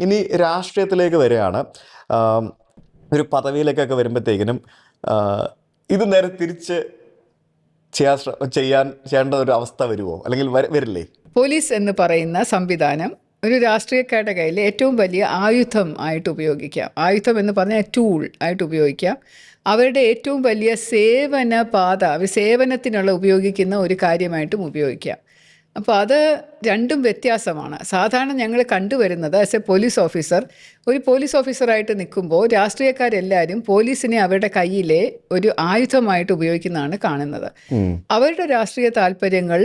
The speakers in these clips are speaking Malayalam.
ഇനി രാഷ്ട്രീയത്തിലേക്ക് വരികയാണ്. ഒരു പദവിയിലേക്കൊക്കെ വരുമ്പോഴത്തേക്കിനും ഇത് നേരെ തിരിച്ച് ചെയ്യേണ്ട ഒരു അവസ്ഥ വരുമോ, അല്ലെങ്കിൽ വരില്ലേ? പോലീസ് എന്ന് പറയുന്ന സംവിധാനം ഒരു രാഷ്ട്രീയക്കാരുടെ കയ്യിൽ ഏറ്റവും വലിയ ആയുധം ആയിട്ട് ഉപയോഗിക്കാം. ആയുധം എന്ന് പറഞ്ഞാൽ ടൂൾ ആയിട്ട് ഉപയോഗിക്കാം. അവരുടെ ഏറ്റവും വലിയ സേവന പാത, സേവനത്തിനുള്ള ഉപയോഗിക്കുന്ന ഒരു കാര്യമായിട്ടും ഉപയോഗിക്കാം. അപ്പോൾ അത് രണ്ടും വ്യത്യാസമാണ്. സാധാരണ ഞങ്ങൾ കണ്ടുവരുന്നത് ആസ് എ പോലീസ് ഓഫീസർ, ഒരു പോലീസ് ഓഫീസറായിട്ട് നിൽക്കുമ്പോൾ രാഷ്ട്രീയക്കാരെല്ലാവരും പോലീസിനെ അവരുടെ കയ്യിലെ ഒരു ആയുധമായിട്ട് ഉപയോഗിക്കുന്നതാണ് കാണുന്നത്. അവരുടെ രാഷ്ട്രീയ താല്പര്യങ്ങൾ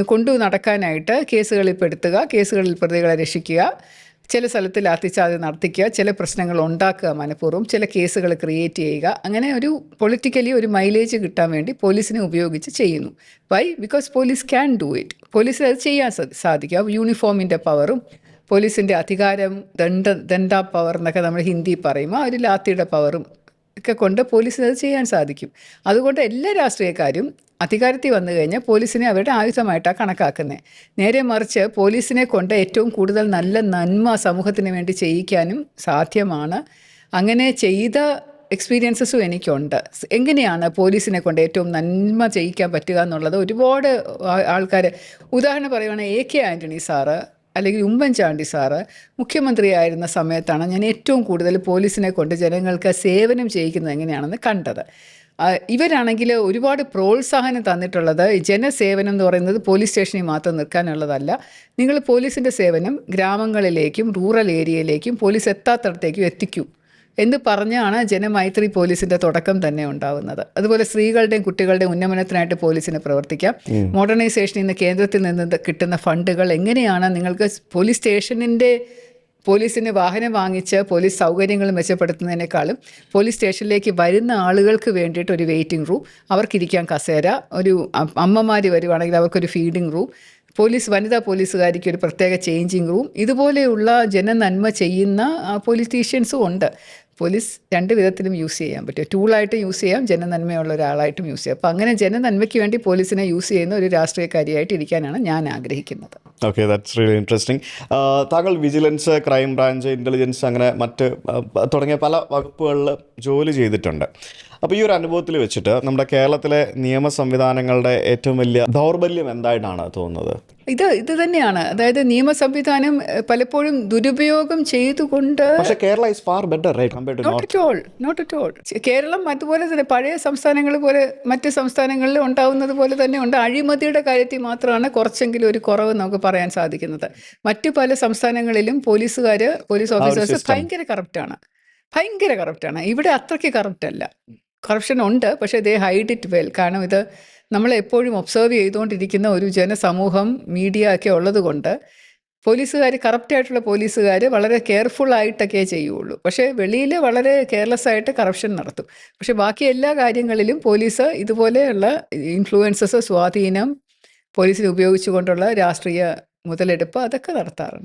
കൊണ്ടു നടക്കാനായിട്ട് കേസുകളിൽ പെടുത്തുക, കേസുകളിൽ പ്രതികളെ രക്ഷിക്കുക, ചില സ്ഥലത്ത് ലാത്തിച്ചാർജ് നടത്തിക്കുക, ചില പ്രശ്നങ്ങൾ ഉണ്ടാക്കുക മനഃപൂർവ്വം, ചില കേസുകൾ ക്രിയേറ്റ് ചെയ്യുക, അങ്ങനെ ഒരു പൊളിറ്റിക്കലി ഒരു മൈലേജ് കിട്ടാൻ വേണ്ടി പോലീസിനെ ഉപയോഗിച്ച് ചെയ്യുന്നു. Why? Because police can do it. പോലീസിന് അത് ചെയ്യാൻ സാധിക്കും. യൂണിഫോമിൻ്റെ പവറും പോലീസിൻ്റെ അധികാരം, ദണ്ഡ പവർ എന്നൊക്കെ നമ്മൾ ഹിന്ദി പറയുമ്പോൾ ഒരു ലാത്തിയുടെ പവറും ഒക്കെ കൊണ്ട് പോലീസിന് അത് ചെയ്യാൻ സാധിക്കും. അതുകൊണ്ട് എല്ലാ രാഷ്ട്രീയക്കാരും അധികാരത്തിൽ വന്നു കഴിഞ്ഞാൽ പോലീസിനെ അവരുടെ ആയുധമായിട്ടാണ് കണക്കാക്കുന്നത്. നേരെ മറിച്ച് പോലീസിനെ കൊണ്ട് ഏറ്റവും കൂടുതൽ നല്ല നന്മ സമൂഹത്തിന് വേണ്ടി ചെയ്യിക്കാനും സാധ്യമാണ്. അങ്ങനെ ചെയ്ത എക്സ്പീരിയൻസസും എനിക്കുണ്ട്. എങ്ങനെയാണ് പോലീസിനെ കൊണ്ട് ഏറ്റവും നന്മ ചെയ്യിക്കാൻ പറ്റുക എന്നുള്ളത് ഒരുപാട് ആൾക്കാർ, ഉദാഹരണം പറയുകയാണെങ്കിൽ AK ആൻ്റണി സാറ് അല്ലെങ്കിൽ ഉമ്മൻചാണ്ടി സാറ് മുഖ്യമന്ത്രിയായിരുന്ന സമയത്താണ് ഞാൻ ഏറ്റവും കൂടുതൽ പോലീസിനെ കൊണ്ട് ജനങ്ങൾക്ക് സേവനം ചെയ്യിക്കുന്നത് എങ്ങനെയാണെന്ന് കണ്ടത്. ഇവരാണെങ്കിൽ ഒരുപാട് പ്രോത്സാഹനം തന്നിട്ടുള്ളത്, ജനസേവനം എന്ന് പറയുന്നത് പോലീസ് സ്റ്റേഷനിൽ മാത്രം നിൽക്കാനുള്ളതല്ല. നിങ്ങൾ പോലീസിൻ്റെ സേവനം ഗ്രാമങ്ങളിലേക്കും റൂറൽ ഏരിയയിലേക്കും പോലീസ് എത്താത്തടത്തേക്കും എത്തിക്കൂ എന്ന് പറഞ്ഞാണ് ജനമൈത്രി പോലീസിൻ്റെ തുടക്കം തന്നെ ഉണ്ടാകുന്നത്. അതുപോലെ സ്ത്രീകളുടെയും കുട്ടികളുടെയും ഉന്നമനത്തിനായിട്ട് പോലീസിന് പ്രവർത്തിക്കാം. മോഡേണൈസേഷനിൽ നിന്ന് കേന്ദ്രത്തിൽ നിന്ന് കിട്ടുന്ന ഫണ്ടുകൾ എങ്ങനെയാണ് നിങ്ങൾക്ക് പോലീസിന് വാഹനം വാങ്ങിച്ച് പോലീസ് സൗകര്യങ്ങൾ മെച്ചപ്പെടുത്തുന്നതിനേക്കാളും പോലീസ് സ്റ്റേഷനിലേക്ക് വരുന്ന ആളുകൾക്ക് വേണ്ടിയിട്ട് ഒരു വെയിറ്റിംഗ് റൂം, അവർക്കിരിക്കാൻ കസേര, ഒരു അമ്മമാർ വരുവാണെങ്കിൽ അവർക്കൊരു ഫീഡിംഗ് റൂം, വനിതാ പോലീസുകാരിക്ക് ഒരു പ്രത്യേക ചേഞ്ചിങ് റൂം, ഇതുപോലെയുള്ള ജനനന്മ ചെയ്യുന്ന പൊളിറ്റീഷ്യൻസും ഉണ്ട്. പോലീസ് രണ്ട് വിധത്തിലും യൂസ് ചെയ്യാൻ പറ്റും. ടൂളായിട്ട് യൂസ് ചെയ്യാം, ജനനന്മയുള്ള ഒരാളായിട്ടും യൂസ് ചെയ്യാം. അപ്പോൾ അങ്ങനെ ജനനന്മയ്ക്ക് വേണ്ടി പോലീസിനെ യൂസ് ചെയ്യുന്ന ഒരു രാഷ്ട്രീയക്കാരിയായിട്ട് ഇരിക്കാനാണ് ഞാൻ ആഗ്രഹിക്കുന്നത്. Okay, that's really interesting. താങ്കൾ വിജിലൻസ്, ക്രൈം ബ്രാഞ്ച്, ഇൻ്റലിജൻസ് അങ്ങനെ മറ്റ് തുടങ്ങിയ പല വകുപ്പുകളിൽ ജോലി ചെയ്തിട്ടുണ്ട്. അപ്പോൾ ഈ ഒരു അനുഭവത്തിൽ വെച്ചിട്ട് നമ്മുടെ കേരളത്തിലെ നിയമ സംവിധാനങ്ങളുടെ ഏറ്റവും വലിയ ദൗർബല്യം എന്തായിട്ടാണ് തോന്നുന്നത്? ഇത് തന്നെയാണ്. അതായത് നിയമ സംവിധാനം പലപ്പോഴും ദുരുപയോഗം ചെയ്തുകൊണ്ട്, Kerala is far better right compared to not at all. Keralam അതുപോലെ തന്നെ പഴയ സംസ്ഥാനങ്ങൾ പോലെ മറ്റ് സംസ്ഥാനങ്ങളിൽ ഉണ്ടാവുന്നത് പോലെ തന്നെ ഉണ്ട്. അഴിമതിയുടെ കാര്യത്തിൽ മാത്രമാണ് കുറച്ചെങ്കിലും ഒരു കുറവ് നമുക്ക് പറയാൻ സാധിക്കുന്നത്. മറ്റു പല സംസ്ഥാനങ്ങളിലും പോലീസ് ഓഫീസേഴ്സ് ഭയങ്കര കറപ്റ്റാണ്. ഇവിടെ അത്രയ്ക്ക് കറപ്റ്റ് അല്ല. കറപ്ഷൻ ഉണ്ട്, പക്ഷേ ദേ ഹൈഡ് ഇറ്റ് വെൽ. കാരണം ഇത് നമ്മളെപ്പോഴും ഒബ്സർവ് ചെയ്തുകൊണ്ടിരിക്കുന്ന ഒരു ജനസമൂഹം, മീഡിയ ഒക്കെ ഉള്ളത് കൊണ്ട് കറപ്റ്റായിട്ടുള്ള പോലീസുകാർ വളരെ കെയർഫുള്ളായിട്ടൊക്കെ ചെയ്യുള്ളൂ. പക്ഷേ വെളിയിൽ വളരെ കെയർലെസ് ആയിട്ട് കറപ്ഷൻ നടത്തും. പക്ഷേ ബാക്കി എല്ലാ കാര്യങ്ങളിലും പോലീസ് ഇതുപോലെയുള്ള ഇൻഫ്ലുവൻസസ്, സ്വാധീനം, പോലീസിനെ ഉപയോഗിച്ചുകൊണ്ടുള്ള രാഷ്ട്രീയ മുതലെടുപ്പ് അതൊക്കെ നടത്താറുണ്ട്.